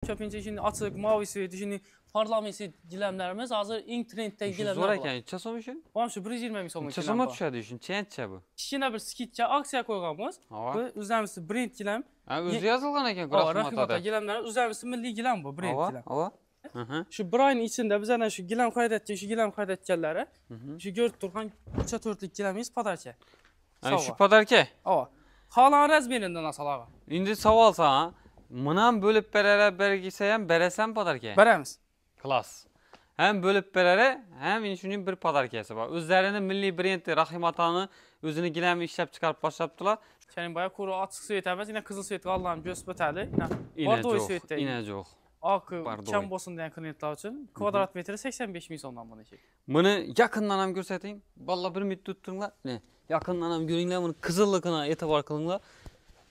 Köpüncə şimdi açıq, mavisi, şimdi parlamentsi giləmlərimiz hazır eng trenddəki giləmlər Zor ekan, neçə so'm üçün? Var şu 120 ming so'mlik Neçə soma tushadi üçün? Neçə bu? Kichkina bir skitcha aksiya qo'yganmiz. Bu o'zimizning brend gilam. O'zi yozilgan ekan Rahimata gilamlar o'zimizning milliy gilam bu, brend gilam. Şu bir oyning ichida biz ana shu gilam qaydatgan, shu gilam qaydatganlari, shu ko'rib turgan 3-4lik gilamingiz podarka. Shu podarka? Xohlan razmerindən asalağa. Endi savol sana. Bundan bölüb berərə ham berasan podarka? Beramiz. Klass. Hem bölüb berərə, hem şunun bir podarkası var. Özlərinin milli brendi Rahimata'nı özünü giləmi işləb çıxarıb başlayıbdılar. Sənin baya kuru açıq svet əvəz, yine qızıl svet Allah'ım göz bətəli. İnə çox. Akı, kəm bolsun deyən klientlər üçün kvadrat metri 85 min ondan bunu çək. Bunu yakından ham görsəteyim. Vallahi bir müddət tuttunlar. Ne? Yakından ham görünlər, bunu qızıllıqına etibar qılınlar.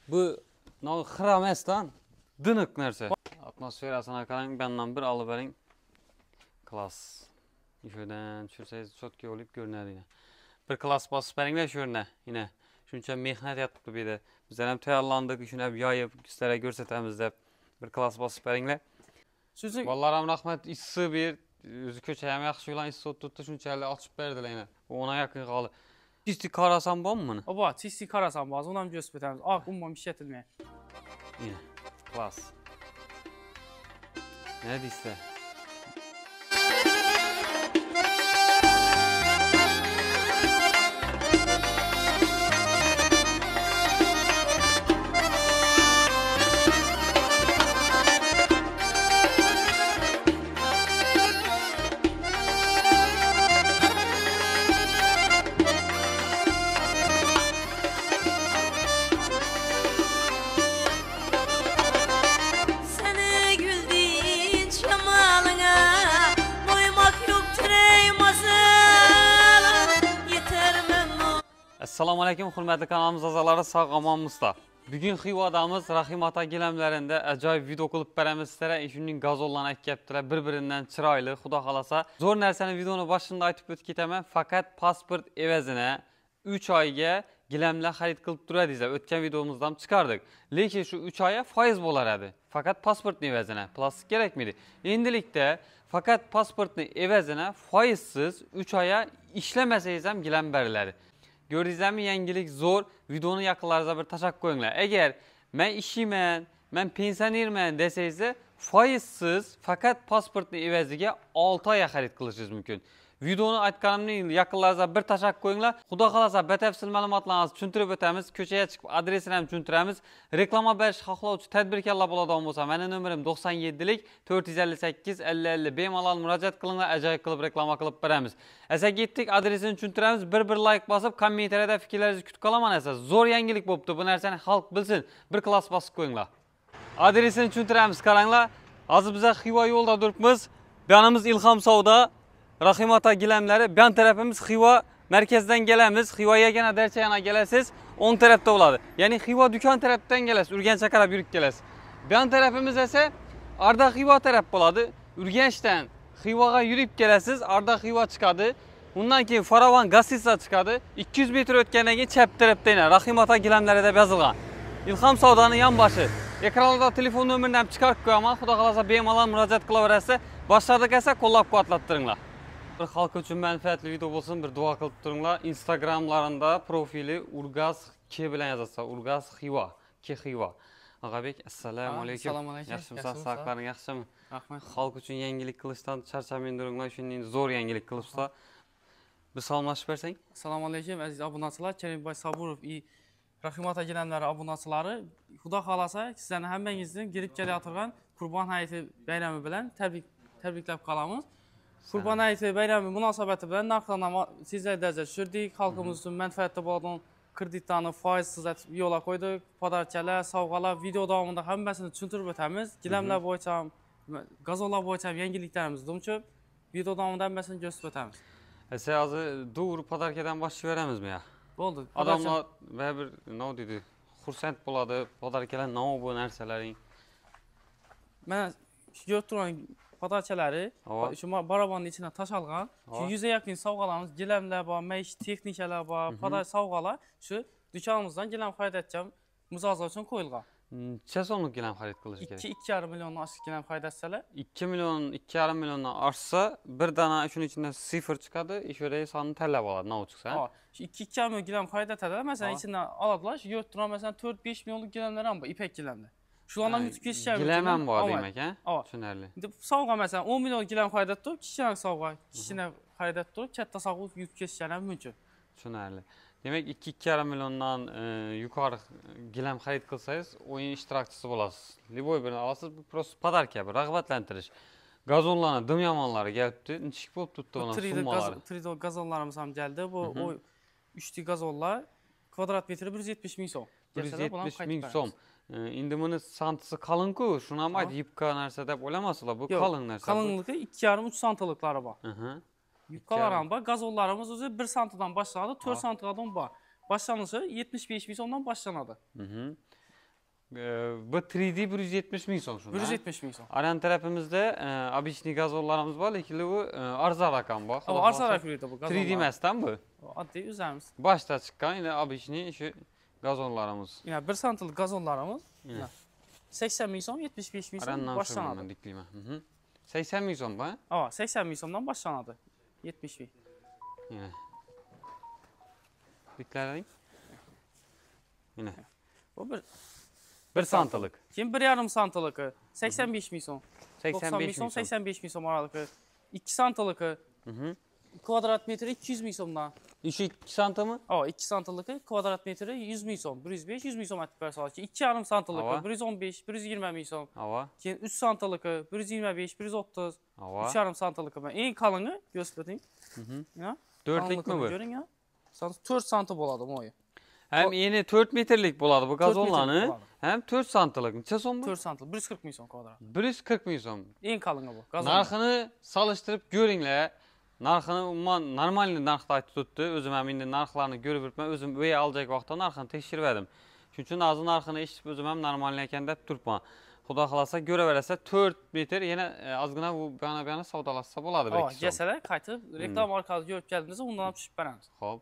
Bu xıram əslan. Dınıq nərsə. Atmosferasına qarayın, benden bir alıverin. Klass. Şuradan düşürsəyiz, çotki olub görünər yine. Bir klass basıb bəringlər şurada yine. Çünki mehnət yaptık bir de. Bizlər hem təyarlandıq, üçün hep yayıb, sizlərə görsətəmiz də bir klass basıb bəringlər. Vallahi rəhmət, issi bir, özü köçəyəm yaxşı olan issi tutdu, çünki əli açıb bərdilər yine. Ona yakın qalı. Çisti karasan bu mu? Oba, çisti karasan bu, ondan göstərəmiz. Ağ, umman bir şey etilməyə. Yine, klass. Ne deyirsə? Assalamu alaikum, hürmetli kanalımız azaları sağ amanımızda. Bugün Xivadamız Rahimata giləmlərində acayip video qılıb bərəmiz sizlərə işinin qazollan əkəbdirə bir-birindən çıraylı, xuda xalasa. Zor nərsəni videonun başında aytıb ötüb getəmən, fakat pasport evezinə 3 ayga giləmlə xarid qılıb duradıysa, ötken videomuzdan çıxardıq. Lakin şu 3 aya faiz bolarədi. Fakat pasportun evezinə plastik gerekmedi. İndilikdə fakat pasportun evezinə faizsiz 3 aya işləməsəyiz giləm bəriləri. Gördüğünüz yengilik zor. Videonun yakınlarınıza bir taşak koyunlar. Eğer ben işimən, ben pensionermən deseyse faizsiz fakat pasportun eveziga 6 aya xarid qilishiniz mümkün. Videonu aytganımın yakınlarınıza bir taşak koyunlar. Xudo xalasa batafsil ma'lumotlarni tushuntirib o'tamiz. Ko'chaga chiqib adresini ham tushuntiramiz. Reklama berish xohlovchi tadbirkorlar bo'ladigan bo'lsa, meni nomerim 97lik 458 50 50 bemalol murojaat qilinglar, ajoyib qilib reklama qilib beramiz. Asa ketdik, adresini tushuntiramiz. Bir like bosib, kommentariyada fikrlaringizni kutib qolaman esa. Zo'r yangilik bo'pti. Bu narsani xalq bilsin. Bir klass bosib qo'yinglar. Adresini tushuntiramiz, qaranglar. Hozir biz Xiva yo'lda turibmiz. Yanımız İlham Savda. Rahimata giləmləri, ben tarafımız Xiva merkezden gelemiz. Xiva'ya gene derçe yana gelesiz, 10 tarafta oladı. Yani Xiva dükkan taraftan gelesiz, Ürgenç'e kadar yürük gelesiz. Ben tarafımız ise Arda Xiva taraf oladı. Ürgenç'ten Xiva'ya yürüyüp gelesiz, Arda Xiva çıkadı. Bundan ki Faravan Gasisa çıkadı. 200 metre ötkenden çep tarafta yine Rahimata giləmləri de yazılgan. İlham Savda'nın yan başı. Ekranlarda telefon nömründen çıkarıp koyama, Xuda xalasa bemalol murojaat qilaverasiz. Başladık esa qo'llab quvvatlattiringlar. Bir halk için menfaatli video olsun, bir dua kılıp durunglar. Instagramlarında profili Urgaz K bilen yazarsa, Urgaz Xiva, K Xiva. Ağabek, assalamu alaikum. Assalamu alaikum. Yaxşımsan, sağlıkların yaxşı mı? Rahmet. Halk için yengilik kılıçtan çarçamayın durunglar, şimdi zor yengilik kılıçla. Bir salamlaşıp versen. Assalamu alaikum, aziz abunatçılar. Kerim Sabirov, Rahimata giləmləri abunatçıları. Xuda xalasa, sizlərin həmənizin girib gələ atırğan Qurban Hayiti bəyramı bilən təbrikləb qalamız. Qurban Hayiti bəyramı münasibəti bilən narxlarına sizlər dərəcə düşürdük. Xalqımız üçün mənfəətli olan kreditlərini faizsiz yola qoyduq. Padarkalar, savğalar, video davamında həmməsini düşündürüb ötəmiz. Giləmlər boyunca, qazollar boyunca yengiliklərimiz dumçub. Video davamında həmməsini göstərib ötəmiz. Siz azı doğru padarkadan başlayırəmiz mi ya? Oldu. Adamlar və bir, nə dedi, xursənd buladı, padarkalar nə o bu nərsələrin? Mən götürən padarkaları, şu barabanın içine taş alğan, şu 100'e yakın savğalarımız, giləmlər var, məiş texnikalar var, padar savğalar, şu dükkanımızdan giləm xarid edəcəm, müzazə üçün qoyulğan. Neçə sonluq gilam xarid qilish kerak? 2-2,5 milyondan aşıq gilam xarid etseler 2 milyon, 2,5 milyondan artsa bir dana işin içinden 0 çıkadı, iş öreyi sanını tələb aladı, ne çıksa? 2-2,5 milyon gilam xarid etseler mesela içinden aladılar, götürən mesela 4-5 milyonluk gilamlar ama ipek gilamlar. Şulardan 3-2 Giləmən bu adı demək, hə? Ava. Tünərli. İndi savğa mesela 10 milyon gilam xarid etdi, kişiyə savğa, kişiyə xarid etdi, kətdə savğa yük keçişənə mümkün. Tünərli. Demek 2-2,5 milyondan yukarı gilam xarid qılsayız, oyun iştirakçısı olasınız. Liboy birini alasınız, bu prosto padark yapır, rağbətləndiriş. Gazonlarına, dım yamanları gəlibdi, nişik olub tutdu ona summaları. 3D gazonlarımız ham gəldi, bu o 3D gazonlar kvadrat metri 170 min som. 170 min som. İndi bunu santısı kalın ku, şuna mı yipka nərsədə olamasılar, bu kalın nərsədə. Kalınlığı 2,5-3 santilikları var. Yipkalar var, gazonlarımız özü 1 santidan başladı, 4 santidan var. Başlanışı 75 min somdan başlanadı. Bu 3D 170 min som şunda. 170 min som. Aran tərəfimizdə abişni gazonlarımız var, lakin bu arza rakam var. Arza rakam bu gazonlar. 3D məsdən bu. Adlı üzərimiz. Başda çıxan yine abişni şu gazonlarımız. Yine 1 santilik gazonlarımız. 80 min som, 75 min som başlanadı. 80 min som bu? 80 min somdan başlanadı. 70 min. Yine. Diklərləyin. Yine. Bu 1 santilik. Kim 1,5 santilik 85 min som. 85 min som. 85 min som aralığı. 2 santilik kvadrat metri 200 min somdan. 2 santı mı? 2 santilik kvadrat metri 100 min som. 105, 100 min som ətbər salı ki. 2,5 santilik 115, 120 min som. 3 santilik 125, 130. 3,5 santilik en kalını göstereyim. Dörtlük mü bu? Görün ya. 4 santim boladı bu oyu. Hem yeni 4 metrlik boladı bu gazonlanı. Hem 4 santilik. Neçə som bu? 4 santilik 140 min som kvadrat. 140 min som. En kalını bu. Narxını salıştırıp görünlə. Narxını normal narxda aytı tutdu. Özüm hem indi narxlarını görüb mən özüm öyə alacaq vaxtda narxını tekşirmədim. Çünki nazı narxını eşitib özüm hem normalləykən də durma. Xuda xalasa görə verəsə 4 metr yenə azğına bu bana savdalaşsa boladı belki. Gəsələr qayıtıb reklam arkalı görüb gəldinizsə ondan düşüb bərəmiz. Xoş.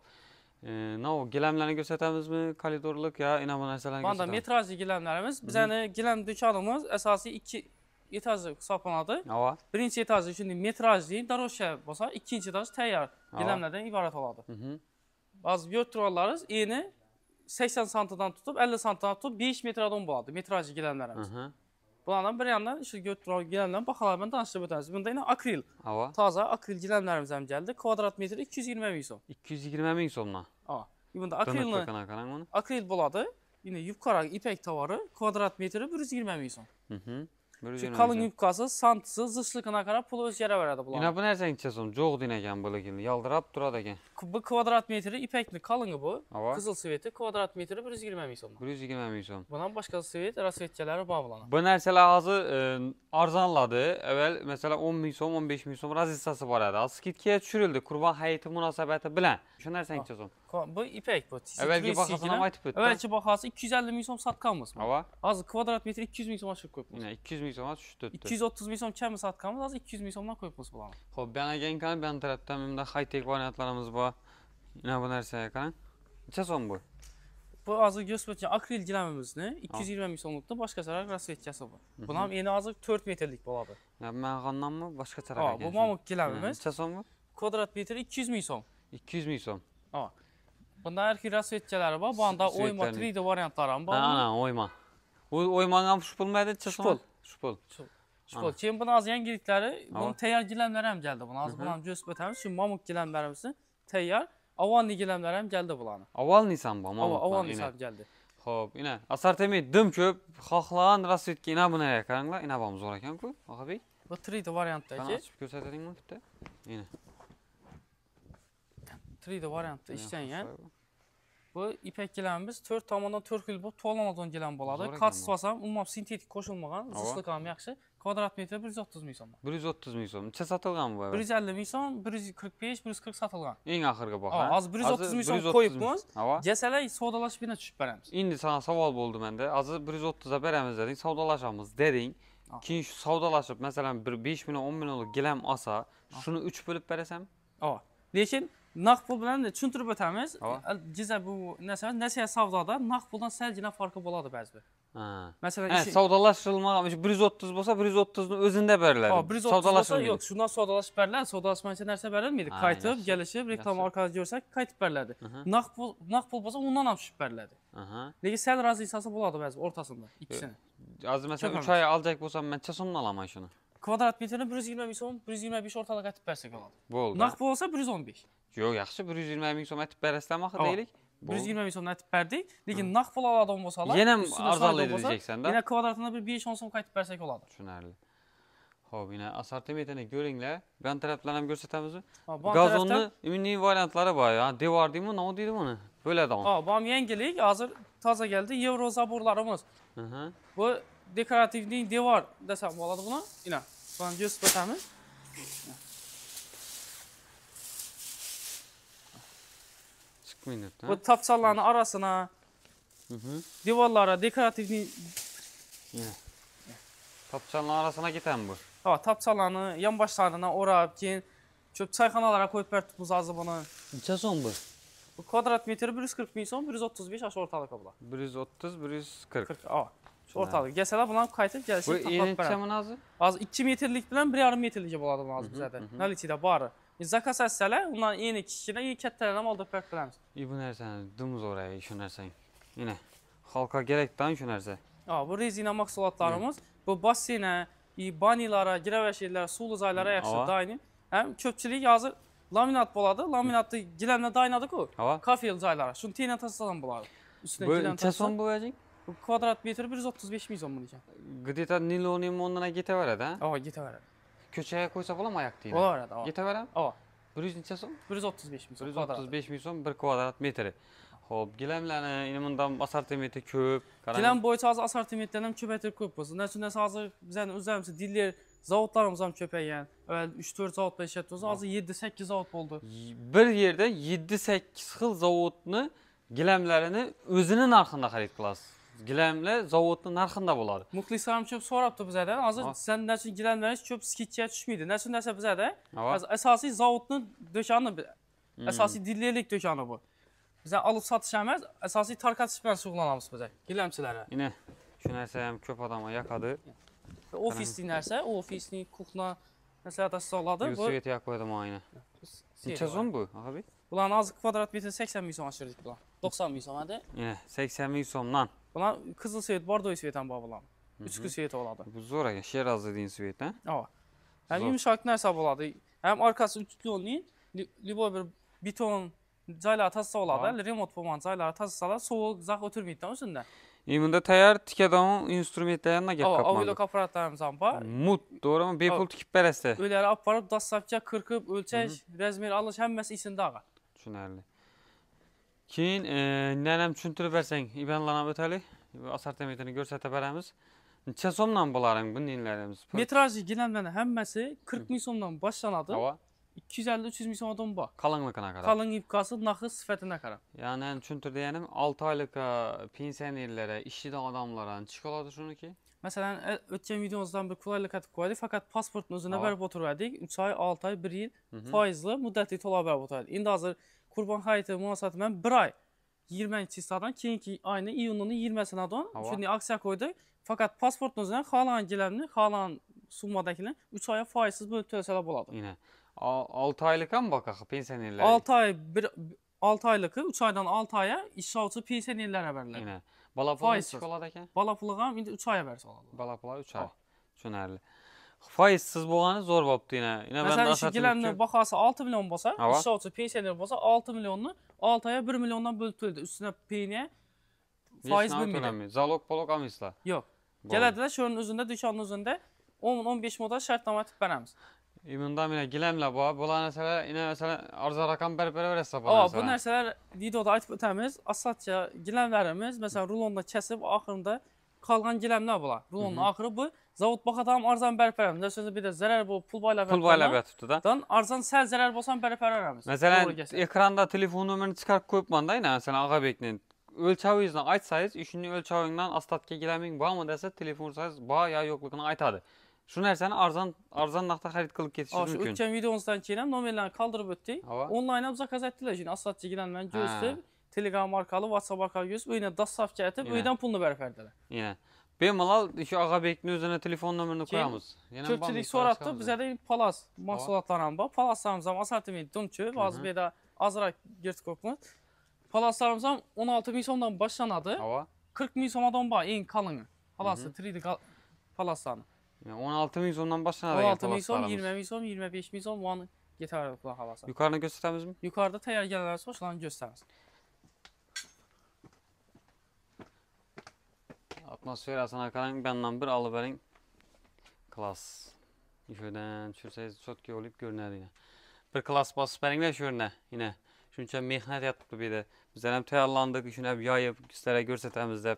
Ne o giləmlərini göstərəmiz mi? Koridorluq ya inanma nərsələrini göstərəmiz. Banda metrajlı giləmlərimiz. Bizəni giləm dükanımız əsası 2 etajlı sapanadı. Birinci etajlı şimdi metrajlı daroşa olsa, ikinci etaj təyyar giləmlərdən ibarət oladı. Bazı götürürlərimiz eni 80 santidan tutub 50 santidan tutub 5 metradan boladı metrajlı giləmlərimiz. Bunlardan bir yandan işte götürür giləmlərdən baxalar mən danışıb ötəniz. Bunda yine akril. Taza akril giləmlərimiz hem gəldi. Kvadrat metri 220 min som. 220 min somla. Bunda akril boladı. Yine yukarı ipek tavarı kvadrat metri 120 min som. Şu kalın yupkası, santısı, zışlıqına qara pulu öz yerə verədi bunlar. İna bu nərsə içəsən? Çox dinəgən belə gəldi. Yaldırab duradı gən. Bu kvadrat metri ipəkli kalını bu. Qızıl sveti kvadrat metri 120 min som. 120 min som. Bundan başqa svet rasvetçələri bağlanır. Bu nərsələr hazır arzanladı. Əvvəl məsələ 10 min som, 15 min som razissası var idi. Skidkiyə düşürüldü. Qurban həyəti münasibəti bilən. Şu nərsə içəsən? Bu ipək bu. Əvvəlki baxasına aytıb etdi. Əvvəlki baxası 250 min som satqanmız. Az kvadrat metri 200 min som aşıb qoyubmuş. 200 min som düşdü. 230 min som kəmi satqanmız, az 200 min somdan qoyubmuş bulanı. Xoş, bana gəlin qalın, bənim tərəfdən məndə high-tech variantlarımız var. Yine bu nərsəyə qalın. Neçə som bu? Bu azı göstərəcək akril giləmimizdə 220 min somluqda başqa sərək rasvetçəsi var. Bunun eni azı 4 metrlik boladı. Mənğandan mı başqa tərəfə Bu mamuk giləmimiz. Neçə som bu? Kvadrat metri 200 min som. 200 min som. Bunda hər ki rasvetçələri var. Bunda oyma 3D variantları var. Oyma. Oymanğam şupul mədə neçə som? Şupul. Şupul. Kim bunu azıyan girdikləri, bunun təyyar giləmləri həm gəldi buna. Az bundan göstərəmiz. Şu mamuk giləmlərimizin təyyar aval giləmləri həm gəldi bulanı. Aval nisan bu? Aval nisan gəldi. Xoş, yine asartemi dım köp, xalqlan rasvetki ina bu nəyə qaranla? İna bamız orakən ku? Ağa bey. Bu 3D variantdakı. Bana açıb göstərəyin mi bütdə? Yine. 3D variantda işləyən. Bu ipək giləmimiz 4 tamamdan 4 il bu tollamadan gələn boladı. Katsvasam, umumam sintetik qoşulmadan, zışlıqam yaxşı. Kvadrat metri 130 min som. 130 min som. Neçə satılğan bu? 150 min som, 145, 140 satılğan. En axırqa bax. Az 130 min som qoyubmuş. Gəsələr savdalaşıb yenə düşüb bərəmiz. İndi sana sual oldu məndə. Azı 130-a bərəmiz dedik, savdalaşamız dedin. Ki savdalaşıb məsələn 5 milyon, 10 milyonluq giləm asa, şunu 3 bölüb bərəsəm? Lakin nağd pul bilən çüntürüb ötəmiz. Gizə bu nəsə savdada nağd puldan səlginə farkı boladı bəzi bir. Ha. Məsələn, Hə, savdalaşdırılmağa 130 bolsa 130-nu özündə bərilədi. 130 olsa yox, şundan savdalaş bərlər, savdalaşmaq üçün нәрsə bərlərmiydi? Qayıtıb, gəlişib, reklam arqada görsək, qayıtıb bərlədi. Nağd pul bolsa ondan alışıb bərlədi. Lekin sən razı hesabı buladı bəzi ortasında ikisini. Az məsələn 3 ay alacaq bolsam mən çəsonla alamam şunu. Kvadrat metrinə 120 min som, 125 ortalıq ətib bərsək olardı. Bu oldu. Nağd pul olsa 115. Yox, yaxşı 120 min som ətib bərəsləmə axı deyilik. 120 min som ətib bərdik. Lekin nağd pul aladan bolsalar, yenə arzal edəcəksən də. Yenə kvadratına bir 5-10 som qayıtıb bərsək olardı. Düşünərli. Xoş, yenə assortimentini görünlər. Qan tərəflərəm göstərəmiz. Qazonlu Qazonlu ümumi variantları var ya. Divar deyim, nə deyir bunu? Belə də. Bam yenilik hazır taza gəldi. Euro zaborlarımız. Bu dekorativlik divar desəm oladı buna. Yenə bunu göstərəmiz. Çıxmayın. Bu tapçaların arasına divarlara dekorativlik tapçaların arasına getən bu. Tapçalarını yan başlarına orab ki, çöp çayxanalara qoyub bərtubuz azı bunu. Neçə son bu? Bu kvadrat metri 140 min son, 135 aşağı ortalıq abla. 130, 140. Şu ortalıq. Gəlsələr bundan qayıtıb gəlişib tapıb bərəm. Bu yeni çəmin azı? Az 2 metrlik bilən 1,5 metrlik boladı bunun azı bizədə. Nəlikdə barı. Zakaz etsələr, ondan yeni kişiyə, yeni kətlərəm aldıq bərt biləmiz. Bu nərsən, dümüz oraya işənərsən. Yenə, xalqa gərək dan işənərsə. Bu rezina mahsulatlarımız, bu basenə, banilara, girəvəş yerlərə, sulu zaylara yaxşı dayanır. Həm köpçülük hazır laminat boladı, laminatı giləmlə dayanadık o. Kafel zaylara, şunu teynə tasılan boladı. Bu neçə son bu vəcək? Bu kvadrat metri 135 min son bunu ikən. Qıdeta nilonium ondan getə verəd, hə? Getə verəd. Köçəyə qoysa olam ayaq deyil. Ola verəd, Getə verəm? 100 neçə son? 135 min son. 135 min son 1 kvadrat metri. Xoş, giləmlərin inimundan assortimenti köp. Giləm boyucu az assortimentlərdən köpəytir köp. Nə üçün nəsə hazır bizən özlərimiz dillər zavodlarımızdan köpəyən. 3-4 zavod işlətdi olsa azı 7-8 zavod oldu. Bir yerdə 7-8 xil zavodunu giləmlərini özünün narxında xarid qılasınız. Giləmlə zavodun narxında buladı. Muxlislarım köp sorabdı bizədən. Hazır sən nə üçün giləmlərin köp skitçiyə düşmüydü. Nə üçün nəsə bizədə? Əsası zavodun dökanı, əsası dillərlik dökanı bu. Bizə alıb satış əməz, əsası tarkat şifrən suğlanamız bizə, giləmçilərə. Yine, şünərsəyəm köp adama yakadı. Ofislik nərsə, ofislik, kuxna, nəsə da sağladı. Svet yakoydım aynı. Neçə son bu, abi? Bunların azı kvadrat metrin 80 min son aşırdık bulan. 90 min son hadi. Yine, 80 min sondan. Bunlar kızıl svet, bardoy svetən bağlılan. 3 svet oladı. Bu zor ya, şer azı deyin svetən. Həm yumuşaq nərsə oladı. Həm arkası 3 tonlu, libo bir beton, caylar tasısa oladı, remot bulman caylar tasısalar, soğuk, zaq ötürməyiddən üstündə. İmində təyər tikədamın instrumentlərində gəp qapmalı. Avilok aparatlarımızdan var. Mut, doğru mu? Bepul tikib bərəstə. Öyləri aparıb, dasapca, qırqıb, ölçək, rəzmir alış, həmməsi isində ağa. Düşünərli. Keyin, nənəm çüntürü bərsən, İbənlana ötəli, assortimentini görsətə bərəmiz. Neçə somla bularım bu ninlərimiz? Metrajı giləmlərin həmməsi 40 min somdan başlanadı. 250-300 min somadan bax. Qalınlıqına qədər. Qalın ipqası, naxız sifətinə qədər. Yəni, çüntür deyənim, 6 aylıq pensionerlərə, işçidə adamlara çıxıq oladı şunu ki? Məsələn, ötən videomuzdan bir kulaylıq atıb qoyduq, fakat pasportun özünə bərib oturverdik. 3 ay, 6 ay, 1 il faizli müddətli tola bərib oturverdik. İndi hazır Qurban Hayıtı münasibətlə mən 1 ay 22 istadan, keyinki ayını iyununu 20-sinə don. Çünki aksiya qoyduq. Fakat pasportun özünə xalan giləmini, xalan summadakini 3 aya faizsiz bölüb töləsələ boladı. 6 aylıqa mı baxaq pensionerlərə? 6 aylıqı 3 aydan 6 aya işçi pensionerlərə verirlər. Bala pulu çıxıq oladəkən? Bala puluğa indi 3 aya versə olarlar. Bala pula 3 ay. Düşünərli. Faizsiz boğanı zor babdı yenə. Məsələn, işi giləmini baxarsa 6 milyon bolsa, işçi pensioner bolsa 6 milyonunu 6 aya 1 milyondan bölüb tölədir. Üstünə peyniyə faiz 1 milyon. Zalog polog amisla? Yox. Gələdilər şörün özündə, dükkanın özündə 10-15 model şərtnamə etib bərəmiz. İmunda minə giləmlə bu, bunlar nəsələ arza rakam bərabər verəsə bu nəsələ? Bu nəsələr videoda aytıb ötəmiz, asatca giləmlərimiz, məsələn, rulonda kəsib, axırında qalğan giləmlər bunlar. Rulonun axırı bu, zavod baxadam arzan bərabər verəmiz. Sözü bir də zərər bu, pul bayla tutdu da. Arzan səl zərər bolsan bərabər verəmiz. Məsələn, ekranda telefon nömrəni çıxarıb qoyubman da, məsələn, ağa bekinin. Ölçəvizlə aytsayız, işini ölçəvindən astatki giləmin var mı desə, telefon sayız, var ya yoxluğunu aytadı. Şu nərsəni arzan naqda xarid qılıb getişir mümkün. Ötən videomuzdan ki, nomerlərini kaldırıb ötdük. Online'a zakaz etdilər. Astatçı giləndən göstərib, Telegram arkalı, WhatsApp arkalı göz, öylə dastsaf gələtib, Yine. öydən pulunu bərfərdələr. Yine. Bemalal şu Ağabeykin özüne telefon numarını koyamız. Köpçülük soratdı, bizə də palas mahsulatlarım var. Palaslarımızdan asortiment dumçü, bazı bir də azraq gertkorpumuz. Palaslarımızdan 16.000 somdan başlanadı. Hava. 40.000 somadan var, en kalını. Palası 3D palaslarını. 16.000 sondan başlanadı. 16.000 som, 20.000 som, 25.000 som, o an yeterli kulak halası. Yukarını gösteremiz mi? Yukarıda təyər gələnlər soşlarını göstəririz. Atmosferasına arkadan benden bir alıverin. Klas. Şuradan düşürseniz çok iyi olup görünür yine. Bir klas basıp benimle şurada yine. Çünkü mehnet yaptık bir de. Bizden hem tayarlandık, şunu hep yayıp sizlere gösteremiz de.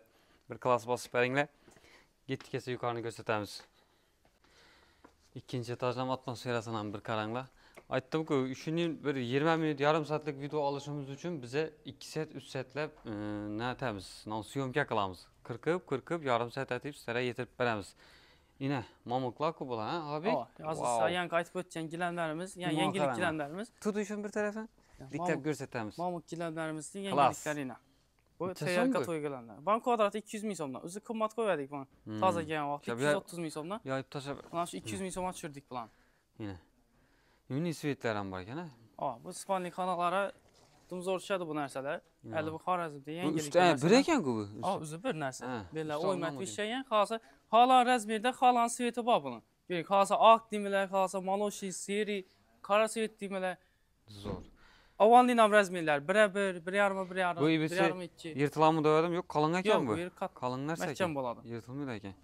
Bir klas basıp benimle. Gittik kese yukarını gösteremiz. İkinci etajdan atmosferasından bir karanla. Aytdım ki, şunun bir 20 minut, yarım saatlik video alışımız için bize 2 set, 3 setlep ne temiz, syomka kılamız. Kırkıp yarım saat etip sizlere getirip veremiz. Yine mamuklar kubula ha abi? Azizsa yank aytıp ötçen gilenlerimiz, yani yengilik gilenlerimiz. Tutuşun bir tarafa. Dikkat gösteremiz. Mamuk gilenlerimizin yengilikleri yine. Bu teyar katoyu gelenler. Ban kvadratı 200.000 somdan. Özü kımmat koyardık bana. Taza gelen vaxtı 230.000 somdan. Yayıp taşa. Bundan şu 200.000 somdan çürdük bulan. Yine. Ümini svetlərim var ki, Bu Spanli kanallara zor düşədir bu nərsələr. Əli bu Xarəzmdə yengilik nərsələr. Bir ekan bu? Üzü bir nərsə. Belə oymət bir şeyən. Xalasa hala Rəzmirdə xalanın sveti var bunun. Görün, xalasa ağ dimilər, xalasa maloşi, seri, kara svet dimilər. Zor. Avanlinam Rəzmirlər. Bir yarım, bu ibisi yırtılan mı dövedim? Yok, kalın ekan bu. Kalın nərsə ekan. Yırtılmıyor ekan.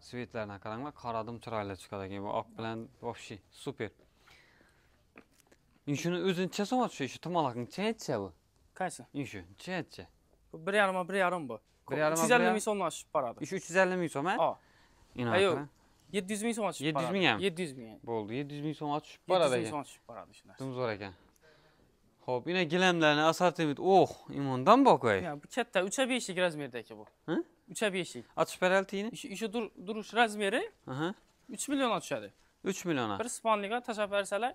Svetlərlə qaranlar qaradım çırayla çıxad ekan. Bu ağ bilən vəbşi super. İnşunu özün çəsə var şu işi tumalaqın çəyətçə bu. Qaysı? İnşu çəyətçə. Bu bir yarım bu. 350.000 somdan şüb paradır. İş 350.000 som hə? Yox. 700.000 somdan şüb paradır. 700.000 həm? 700.000. Bu oldu. 700.000 somdan şüb paradır. 700.000 somdan şüb paradır işlər. Dım zor ekan. Hop, yine giləmlərini asortiment. İmondan bakay. Ya bu kətdə 3'ə 5'lik Rəzmirdəki bu. Hı? 3'ə 5'lik. Açış bərəltiyini? İşi duruş Rəzmiri 3 milyona düşədir. 3 milyona. Bir Spanliqa təşəbbür etsələr.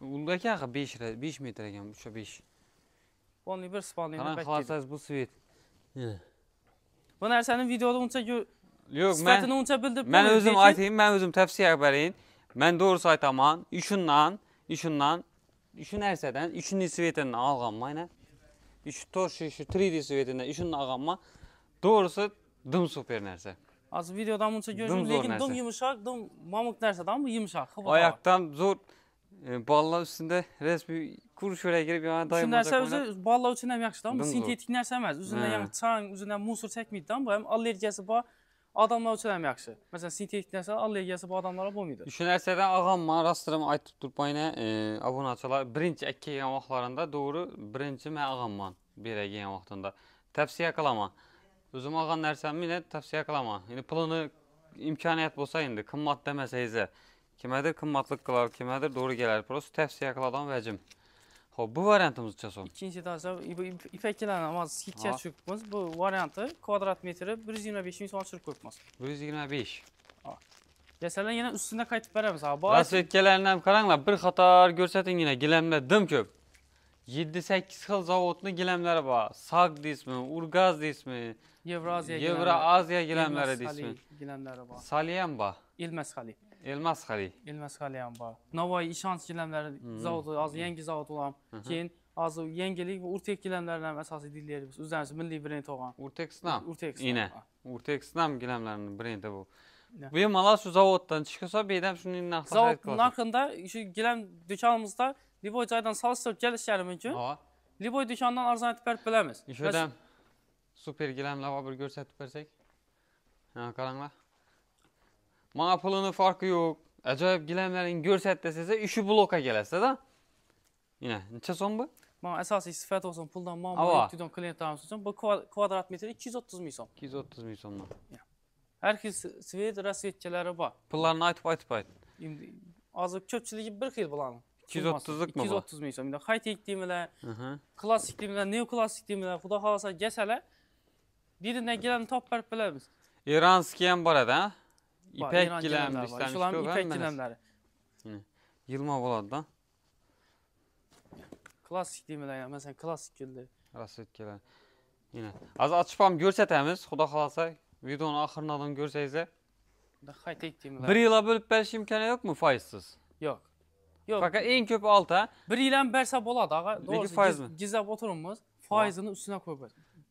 Uldakı axı 5 metr ekan, 3'ə 5. Onu bir Spanliqa bəkdir. Xalasaz bu svet. Bu nərsənin videoda unca Yox, sifətini unca bildirib. Mən özüm aytayım, mən özüm təfsir bərin. Mən doğrusu aytaman, işin ərsədən, işin svetindən alğanma ilə. İş torşu, 3D svetindən, işin alğanma. Doğrusu dım super nərsə. Az videodan unca görürüm, lakin dım yumuşaq, dım mamuk nərsə, bu yumuşaq. Ayaqdan zor. Balla üstünde resmi kuru şöyle girip yana dayanacak. Şu nərsə özü balla üçün həm yaxşıdır, bu sintetik nərsə əməz. Üzündən yəni çan, üzündən musur çəkməyirdən, bu həm allergiyası var. Adamlar üçün həm yaxşı. Məsələn, sintetik nərsə allergiyası bu adamlara olmaydı. Şu nərsədən ağamma, rastırım aytıb durbayına abonaçılar. Birinci əkki yiyən vaxtlarında doğru birinci mən ağamman bir yiyən vaxtında. Təvsiyə qılama. Özüm ağan nərsəmi ilə təvsiyə qılama. Yəni pulunu imkaniyyət bolsa indi, qımmat deməsəyizə. Kimədir qımmatlıq qılar, kimədir doğru gələr. Prosto təvsiyə qıladan vəcim. Bu variantımız çəsom. İkinci təvsiyə, ipəklərin ama skitçə çürkmüz. Bu variantı kvadrat metri 125.000 son çürk qoyulmaz. 125. Gəlsələr yenə üstündə qayıtıb verəmiz. Rasvetkələrindən qaranlar bir xatar görsətin yenə giləmlər dım köp. 7-8 xil zavodlu giləmləri var. Saq dismi, Urgaz dismi, Evroaziya giləmləri dismi. Saliyəm var. Elməsxali. Elməsxali. Elməsxaliyəm var. Navai İşans giləmləri zavodu, az yengi zavod olan. Keyin az yengilik və Urtek giləmlərindən əsası dillərimiz. Üzəriniz milli brend olan. Urteksnam. Yine. Urteksnam giləmlərinin brendi bu. Bu mala şu zavoddan çıxırsa beydəm şunun naxta xarit qılır. Zavodun haqqında şu giləm dükanımızda Liboy çaydan salışdırıb gəlişləri mümkün. Liboy dükandan arzan etib bərib biləmiz. İşödən super giləmlər var bir görsətib bərsək. Qaranlar. Mana pulunun farkı yox. Əcayib giləmlərin görsətdəsəsə işi bloka gələsə da. Yine neçə son bu? Mana əsası istifat olsun puldan mamma etdidən klientlərimiz üçün bu kvadrat metri 230.000 som. 230.000 somdan. Hər ki svet rasvetçiləri var. Pullarını aytıb. İndi azı köpçülüyü bir xil bulanın. 230'luk mu bu? 230.000 som. İndi high-tech deyimlər, klassik deyimlər, neoklassik deyimlər, xuda xalasa gəsələr birindən gələni tap bərib biləmiz. İranskiyən var ədə, İpək giləmdir. İpək giləmləri. Yılma buladı da. Klassik deyimlər, məsələn, klassik gildir. Rasvetkalar. Yine. Az açıp ham görsətəmiz. Xudo xolasa videonun axırından görsəyiz. Qayta etdiyim. 1 yıla bölüb bəriş imkanı yoxmu faizsiz? Yox. Yox. Fakat en köpü 6. 1 ilən bərsə boladı ağa. Peki faiz mi? Gizləb oturumuz. Faizini üstünə qoyub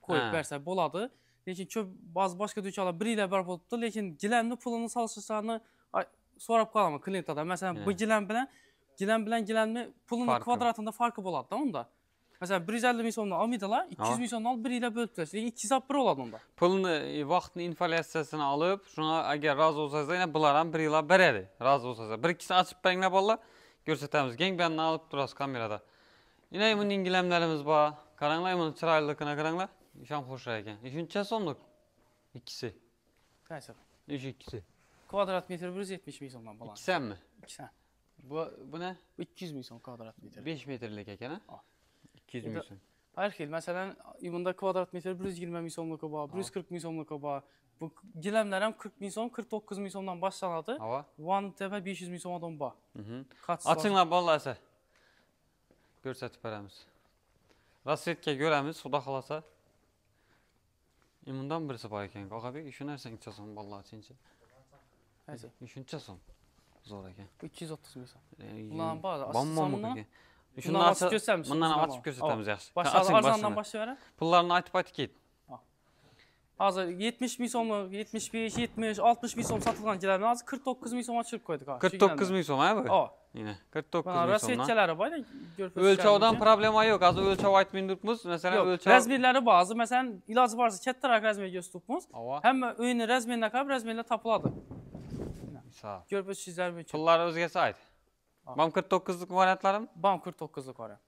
bərsə boladı. Lakin köp başqa dükanlar 1 ilə bərabər oldu. Lakin giləmli pulunu salışlarını sorab qalamı klientlərdən. Məsələn, bu giləmli pulunun kvadratında farkı boladı da onda. Məsələn, 150 min somdan almıydılar, 200 min somdan alıb 1 ilə bölübdülər. Lakin 2 hesab 1 oladı onda. Pulunu, vaxtını, inflasiyasını alıb, şuna əgər razı olsanız da, yine bunların 1 yıla bərədir. Razı olsanız. Bir ikisini açıb bənginə balla görsətəmiz. Gen bənini alıp durası kamerada. Yine imun ingiləmlərimiz var. Qaranla imun çıraylıqına qaranla. İşam xoş rəyəkən. İşin neçə somluq? İkisi. Qaysı? İş ikisi. Kvadrat metr 170 min somdan balans. İkisən mi? İkisən. Bu ne? 200 min som kvadrat metr. 5 metrlik əkən, ha? 200 min som. Hər xil, məsələn, imunda kvadrat metr 120 min somluq var, 140 min somluq var. Bu giləmlərəm 40 min som, 49 min somdan başlanadı. Van təpə 500 min somdan var. Açınlar valla əsə. Görsətib bərəmiz. Rasvetka görəmiz, xuda xalasa. İmundan birisi var ikən. Qaqa bir, işinərsən içəsən valla içinci. Nəsə? İşin içəsən. Zor ikən. 230 min som. Bundan bazı, asılsamından. Bundan açıb göstərmişsiniz. Bundan açıb göstərəmiz yaxşı. Başladı, arzandan başı verəm. Pullarını aytıb git. Hazır 70 min somluq, 75, 70, 60 min som satılған giləmlər hazır 49 min som açıb qoyduq. 49 min som, hə bu? Yine 49 min somdan. Rasvetkaları var. Ölçəvdən problema yox. Az ölçəv aytmıyordukmuz. Məsələn, ölçəv... Rəzmirləri bazı. Məsələn, ilacı varsa kətlərək rəzmir göstəribmiz. Həm öyünü rəzmirlə qalıb, rəzmirlə tapıladı. Sağ ol. Görüb sizlər mümkün. Pulları özgəsi ait. Bam 49'luk variantlarım? Bam 49'luk var.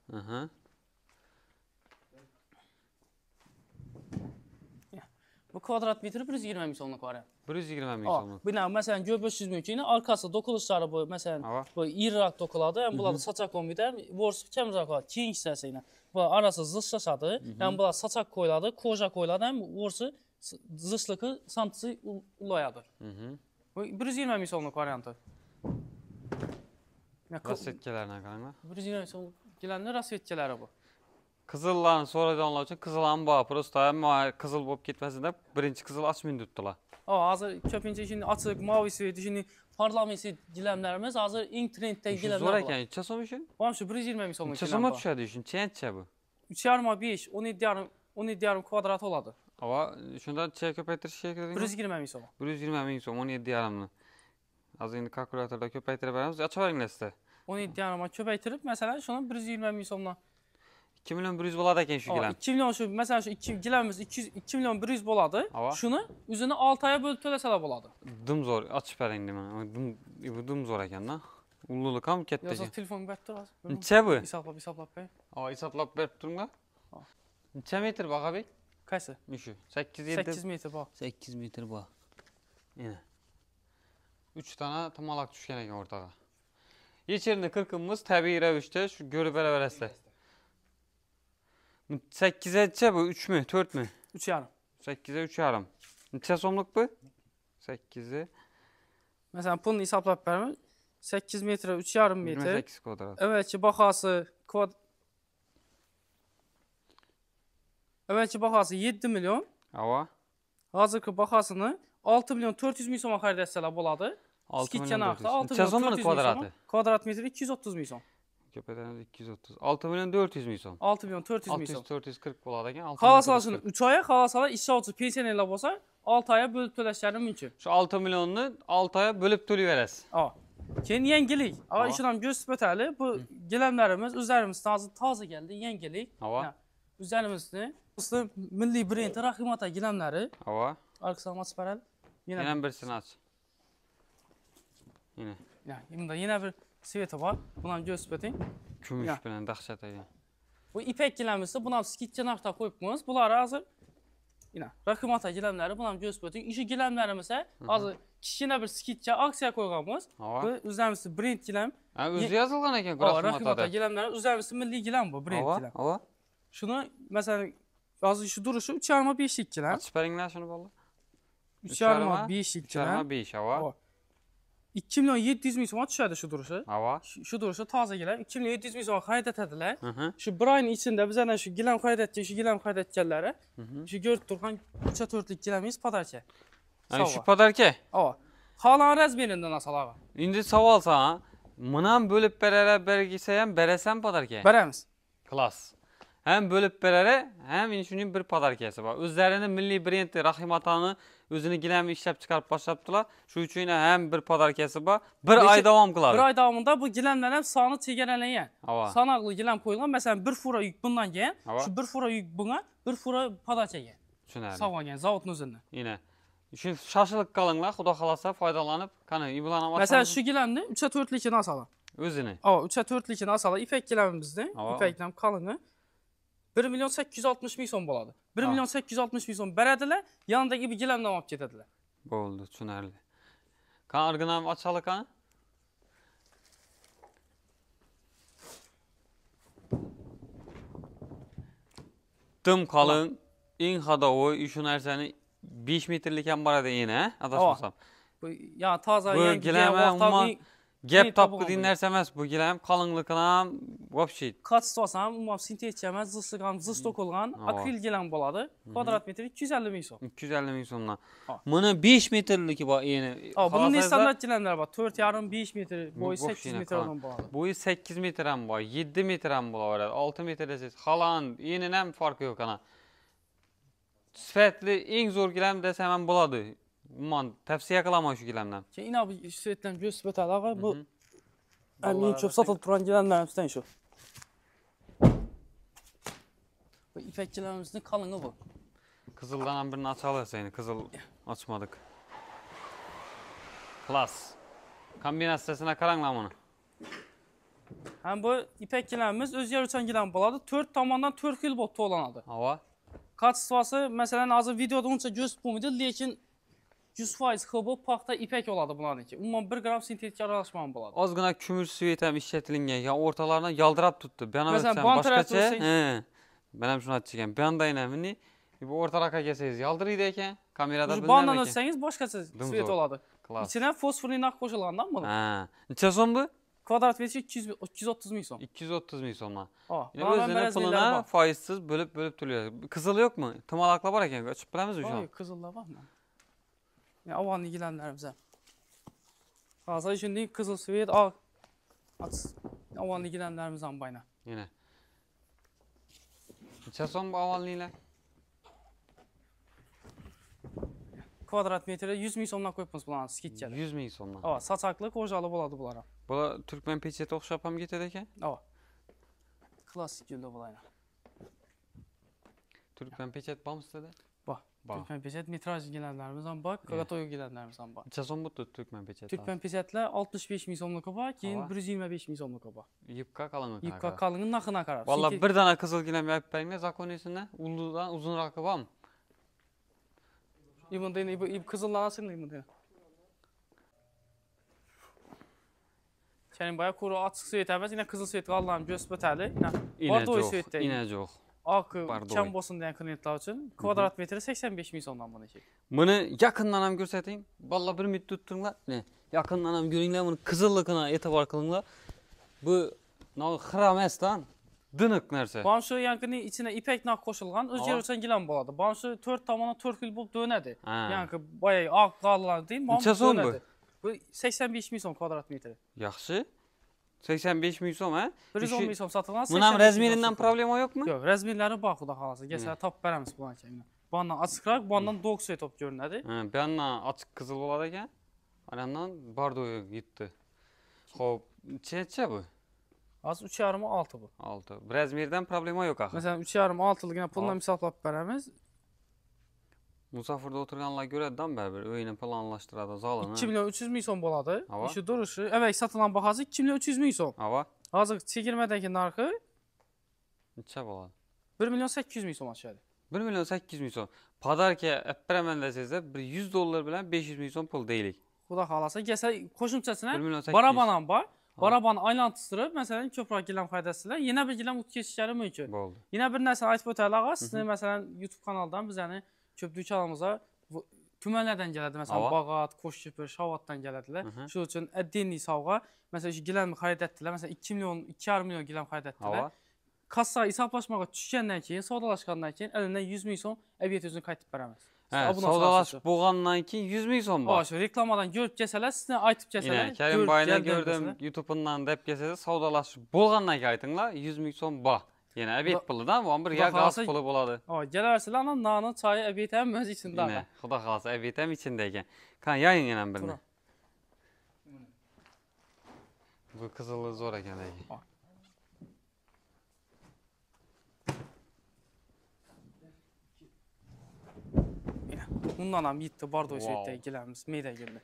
Bu kvadrat metri 120 min somluq var. 120 min somluq. Bu nə, məsələn, göböşsüz mümkün. Arkası dokuluşları bu, məsələn, bu irirak dokuladı. Yəni, bunlar saçaq kombide, vorsu kəmizak var, king hissəsi ilə. Bu arası zışlaşadı. Yəni, bunlar saçaq koyladı, koja koyladı. Yəni, vorsu zışlıqı santısı ulayadı. Bu 120 min somluq variantı. Rasvetkalarına qalanlar. 120 min somluq giləndə rasvetkaları bu. Qızılların sonradan onlar üçün qızılan var. Prosta qızıl olub getməsində birinci qızıl açmayın tutdular. Hazır köpüncə şimdi açıq, mavisi, şimdi parlamensi giləmlərimiz hazır internetdə giləmlər var. Zor əkən, içə somışın? Vamışı 120 min somluq giləmlər. İçə soma düşədi işin, çəyən bu? 3,5, 5, 17,5 kvadrat oladı. Ama şundan çiğ köpəkdir şey ekledin mi? 120 min som. 120 min som, 17,5'lı. Az indi kalkulatorda köpəkdirə bərəmiz, açı var ingiləsdə. 17,5 köpəkdirib, məsələn, şunun 120 min somdan. 2 milyon 100 boladı əkən şu giləm. 2 milyon şu, məsələn, şu giləmimiz 2 milyon 100 boladı. Şunu üzünü 6 aya bölüb töləsələ boladı. Dım zor, açı bər indi mən. Bu dım zor əkən da. Ulluluk ham ketdi. Yoxsa telefon bərtdir az. Neçə bu? Hesablap bəy. Hesablap bərib durun da. Neçə metr bax abi? Qaysı? Müşü. 8 metr bax. 8 metr bax. Yenə. 3 dana tamalaq düşkən əkən ortağa. Yeçerini 40'ımız təbii rəvişdə şu görüb ərəvərəsdə. 8'e neçə bu? 3 mü? 4 mü? 3,5. 8'e 3,5. Neçə somluq bu? 8'e. Məsələn, bunun hesablap bərəmi 8 metrə 3,5 metr. 28 kvadrat. Əvvəlki baxası 7 milyon. Hava. Hazırki baxasını 6 milyon 400 min soma xərid etsələr boladı. 6 milyon 400. 6 milyon kvadratı? Kvadrat metri 230 min som. Köpəklərimiz 230. 6 milyon 400 min som. 6 milyon 400 min som. 440 boladı əkən 6 Xalasalasını 3 aya, xalasala iş alıcı pensiyonerlə olsa 6 aya bölüb töləşlərini mümkün. Şu 6 milyonunu 6 aya bölüb tölüyərəs. Keyin yengilik. İşinəm göstəbətəli. Bu giləmlərimiz, üzərimizdən taze gəldi, yengilik. Üzərimizdə milli brendi Rahimata giləmləri. Arxasına aç bərəl. Yenə birisini aç. Yenə bir sveti var. Buna göstəbətin. Gümüş bilən, daxşat əkən. Bu ipək giləmizdə buna skitçə narxda qoyubmuş. Bunları hazır Rahimata giləmləri buna göstəbətin. İşi giləmlərimizə hazır kiçinə bir skitçə aksiya qoyğanımız. Bu üzərimizdə brend giləm. Özü yazılğan əkən Rahimata giləmləri üzərimizdə milli giləm bu, brend giləm. Şunu məsələn yazı işi duruşu 3,5'lik giləm. Aç bərinlər şunu valla. 3,5'lik giləm. 3,5 hava. 2 milyon 700 min soma düşerdi şu duruşu. Hava. Şu duruşu taze gelen 2 milyon 700 min soma xarid etediler. Hı. Şu bir ayın içinde bizden şu gilam xarid edecek, şu gilam xarid edecekleri. Şu görüp durgan 3'e 4'lük gilamiz padarki. Yani şu padarki. Ava. Halan rezmeninden asal ağa. İndi savol sana. Mınan bölüp berere bergiseyem beresem padarki. Beremiz. Klas. Hem bölüp berere hem inşunun bir padarkesi var. Özlerinin milli brendi Rahim Atanı özünü gilemi işlep çıkarıp başladılar. Şu üçün hem bir padarkesi var. Bir ay devam kıladı. Bir ay davamında bu gilemlerin sanı çegereleyen. Hava. Sanaklı gilem koyulan mesela bir fura yük bundan gelen. Hava. Şu bir fura yük buna bir fura pada çeken. Düşünerli. Sağ gelen zavutun üzerine. Yine. Şu şaşılık kalınlar Xudo xalasa faydalanıp kanı iblanam Mesela şu gilemni 3'e 4'lükini asalım. özünü. Ava 3'e 4'lükini asalım. İpek gilemimizde. Hava. İpek gilem kalını. 1 milyon 860 min son boladı. 1 milyon 860 min son berediler. Yanındaki bir gilemle alıp getediler. Oldu, düşünerli. Kan argınam açalı kan. Dım kalın, in hada o, işin erseni 5 metrlik en barada yine, adaşmasam. Bu ya taze Bu yangi gileme umma gep tapkı tabu dinlersemez bu gilem kalınlıkına vapşi. Kaç tutasam umma sintetçemez zısıgan zıs tokulgan akril gilem boladı. Kvadrat metre 250 min son. 250 min sonuna. Ha. Bunu 5 metrlik ba yine. Bunun standart gilemler var. 4,5 metre, boyu Bu 8 boş metre olan boladı. Boyu 8 metrem var, 7 metrem var, 6 metresiz. Halan yeninem farkı yok ana. Sifətli en zor gilem desem ben buladı. Umman tavsiye kılama şu gilemden. Ki ina bu süretlem göz sübet alağı bu en çok satılıp duran gilemlerimizden şu. Bu ipek gilemimizin kalını bu. Kızıldan birini açalım seni. Kızıl açmadık. Klas. Kombinat sitesine karanlam onu. Hem bu ipek gilemimiz öz yer uçan gilem boladı. 4 tamandan 4 yıl botu olan adı. Hava. Kaç sıvası mesela azı videoda onca göz pumuydu, lakin 100% xıbı paxta ipek oladı bunlarınki. Umman 1 gram sintetik aralaşmam boladı. Az gına kümür süvetem işletilinge ya ortalarına yaldırap tuttu. Ben Mesela ötsem ban başkaça. tarafı He. Ben hem şunu açacağım. Ben da inemini bu ortalığa keseyiz. Yaldırıydı eken kamerada Şu bandan ötseniz başkası süvet oladı. Klas. İçine fosforlu nak koşulandan mı? Ha. Neçə son bu? Kvadrat metre 230 min son. 230 min sonla. Aa, Yine özüne puluna faizsiz bölüp duruyor. Kızılı yok mu? Tımalakla var eken. Açıp bilemiz mi şu an? Ay, kızıllar var mı? Ya avanlı gilenlerimize. Hazır şimdi kızıl süvet al. At. Avanlı gilenlerimizden bayna. Yine. Neçə son bu avalıyla? Kvadrat metre 100 min sondan koyupmuş bulanı skit gelir. 100 min sonla. Aa, saçaklı kocalı boladı bunlara. Bu Türkmen peçeti oxşapam getir eken? Aa. Klasik güldü bulayna. Türkmen peçet bam istedi? Bak. Türkmen peçet mitraj gilenlerimizden bak. Kagatoyu gilenlerimizden bak. Neçə son bu Türkmen peçet? Türkmen peçetler 65 min sonluk oba, keyin Ava. 125 min sonluk oba. Yıpka kalınlık. Yıpka kalının nakına karar. Valla bir tane kızıl gilem yapıp benimle zakonisinde uludan uzun rakı var mı? İbn deyin, İb kızıllana sığın İbn deyin. Senin bayağı kuru açık süvet əvəz, yine kızıl süvet Allah'ım göz bötəli. Bardoy süvetdə. İne çok. Akı, Bardoy. kəm bosun deyən klientlər üçün kvadrat metre 85 min sondan bunu ki. Bunu yakından hem göstereyim. Valla bir müddet tuttunlar. Ne? Yakından hem görünler bunu kızıllıkına etibar kılınlar. Bu ne hırames lan. Dınık nerse. Banşı yankını içine ipek nak koşulğan, öz yer uçan gilən boladı. Banşı 4 tamana 4 il bulup dönədi. Yankı bayağı ağ qallar deyim, Neçə son bu? Bu 85 min son kvadrat metre. Yaxşı. 85 min som ha? 110 min son satılan 85 Bunun min rezmirinden son. problemi yok mu? Yox, rəzmirləri bax xuda xalası. Gəsələ tap bərəmiz bulan kəminə. Bandan açıqraq, bandan doğu suya top görünədi. Bir yandan açık kızıl olarken, yandan bardoya gitti. Hop, çeçe bu? Az 3,5 6 bu. 6. Rezmirden problemi yok axı. Məsələn 3,5 6-lıq yenə pulla misal tap bərəmiz. Musafirdə oturanlar görədən bəbir öyünə planlaşdırada zalını. 2 milyon 300 min son boladı. Hava. İşi duruşu, əvvəl satılan baxası 2 milyon 300 min son. Hava. Hazır çəkilmədəki narxı Neçə boladı? 1 milyon 800 min son aşağıdır. 1 milyon 800 min son. Padarki əppərəməndə sizdə bir 100 dollar bilən 500 min son pul deyilik. Xuda xalasa gəsə 1 qoşumçasına milyon 800. barabanan var. Barabanı aylantışdırıb, məsələn, köprək giləm faydasıyla yenə bir giləm ut keçişləri mümkün. Bu oldu. Yenə bir nəsə ayt bötəli ağa, sizin məsələn YouTube kanaldan biz yəni köprük kanalımıza kümələrdən gəlirdi. Məsələn, Ava. Bağat, Qoşkepir, Şavatdan gəlirdilər. Şu üçün əddiğini savğa. Məsələn, şu giləmi xarid etdilər. Məsələn, 2 milyon, 2,5 milyon giləm xarid etdilər. Ava. Kassa hesablaşmağa düşkəndən keyin, savdalaşqandan keyin əlindən 100 min son əbiyyət özünü qayıtıb verəməz. Savdalaş boğandan keyin 100 min son var. Şu reklamadan görüb gəlsələr, sizə aytıb gəlsələr. Yine Kerim Bay'la gördüm YouTube'undan da hep gəlsələr savdalaş boğandan qayıtınlar 100 min son var. Yine əbiyyət puludan bu bir ya qaz pulu buladı. Gələrsə lan nanın çayı əbiyyət həm öz içində. Yine xuda xalasa əbiyyət həm içindəyken. Kan yayın yenən birini. Bu kızılı zor ekan lekin. Bundan ham yetti bardoy süyetdəki gilərimiz, meydə gülü.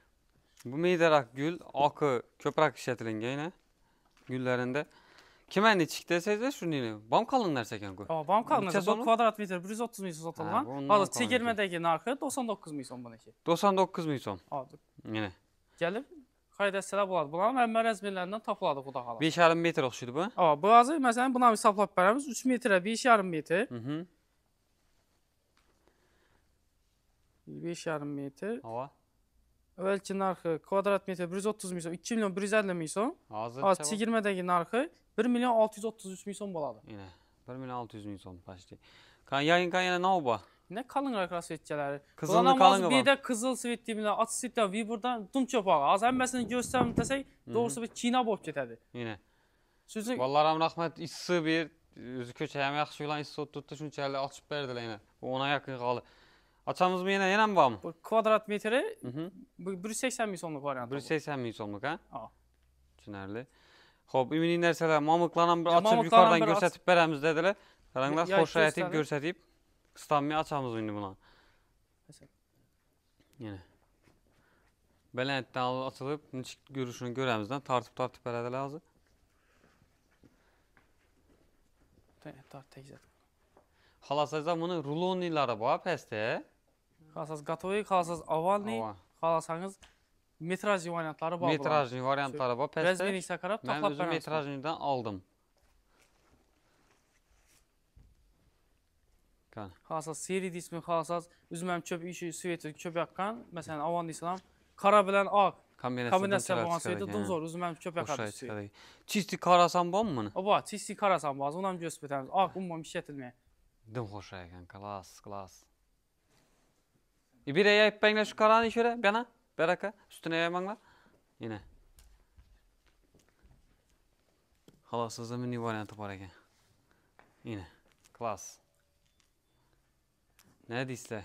Bu meydarak gül, akı, köprak işletilinge yine güllerinde. Kimen içik deseydi şunu yine. Bam kalın derseken bu. Bam kalın. Bu kvadrat metre 130 milyon satılgan. Hazır çekirmədəki narxı 99 milyon bununki. 99 milyon. Yine. Gəlib xarid etsələr buladı. Bunların həmmə rəzmirlərindən tapıladı xuda xala. 5,5 metr oxşuydu bu. Bu azı məsələn buna hesablab verəmiz 3 metrə 5,5 metr. 5,5 metr. Hava. Əvvəlki narxı kvadrat metr 130 milyon, 2 milyon 150 milyon. Hazır çekirmədəki narxı 1 milyon 633 milyon buladı. Yine 1 milyon 600 milyon başlayı. Kan yayın kan yine ne oldu? Ne kalın rakras etkileri. Kızılını kalın bir de kızıl sivit dibine at sivitler vi buradan dum çöpağı. Az emmesini göstermem desek doğrusu bir Çin'e bok getedi. Yine. Sözün Vallahi rahmet issi bir özü köçəyəm yaxşı olan issi tutdu şunçəli açıb verdilər yine. Bu ona yakın qalı. Açamız mı yine mi var mı? Bu kvadrat metri 180 milyonluk variant. 180 milyonluk ha? Ha. Tünərli. Xo'p, ümumi nərsələr mamıqlanan bir açıb yukarıdan göstərib verəmiz dedilər. Qaranglar xoş rəyətib göstərib qıslanmaya açamız indi buna. Yine. Belənətdən açılıb neçik görüşünü görəmizdən tartıb verədilər hazır. Xalasazda bunu ruloniləri var pəstə. Xalasaz qatoy, xalasaz avalni, xalasanız metraj variantları var. Metrajlı variantları var pəstə. Rəzmini isə qarab taxlab verəm. Mən özüm metrajlıdan aldım. Xalasaz seri dismi, xalasaz üzməm çöp işi, süveti çöp yaqqan. Məsələn, avan disam, qara bilən ağ. Kombinasiya olmasaydı dum zor, üzməm çöp yaqqan süveti. Çisti karasan var mı? Oba, çisti karasan var, ondan göstərəmiz. Ağ, ummam işlətilməyə. Dım xoş ekan, klas. Bir yayıp benimle şu karanı şöyle bana, beraka, üstüne yaymanlar. Yine. Halasızda mini variantı var ekan. Yine, klas. Ne deyirsə?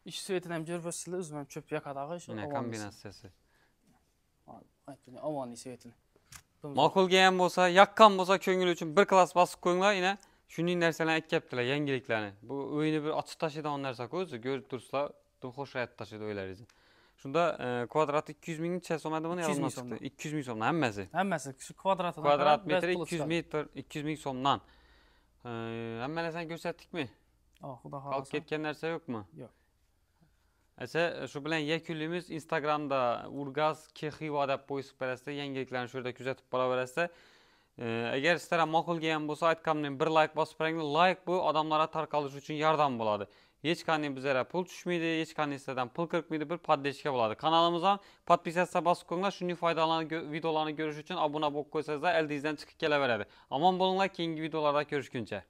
İş süvetinem görvəsilə üzməm çöp yakadağı. Yine kombinasiyası. Avani süvetini. Makul giyən bolsa, yakkan bolsa köngül üçün bir klas basıb koyunlar yine. Şunun nərsələrini ek yaptılar, yengiliklərini. Bu oyunu bir açıq taşıdan on nərsə koyuyorsa, görüb dursa, xoş həyat taşıdı öyləri üçün. Şunda kvadrat 200 min çəs olmadı mı? 200 min somdan. 200 min somdan, həmməsi. Həmməsi, şu kvadratı. Kvadrat metri 200 min somdan. Həmmənə sən göstərdik mi? Qalq ketken nərsə yok mu? Yok. Əsə, şu bilən yeküllüyümüz Instagramda Urgaz Kexi adab boyusub bərəsdə, yengiliklərini şurada küzətib bala bərəsdə. Eğer sizlere makul gelen bolsa aytkamdan bir like basıp bırakın. Like bu adamlara tarqalış üçün yardım buladı. Hiç kanı bizlere pul düşmeydi, hiç kanı sizlerden pul kırpmaydı, bir paddeşke buladı. Kanalımıza podpisatsa basıp koyunlar, şunu faydalı videolarını görüş üçün abone bok koysanız da elde izden çıkıp gele veredi. Aman bulunlar ki videolarda görüşkünce.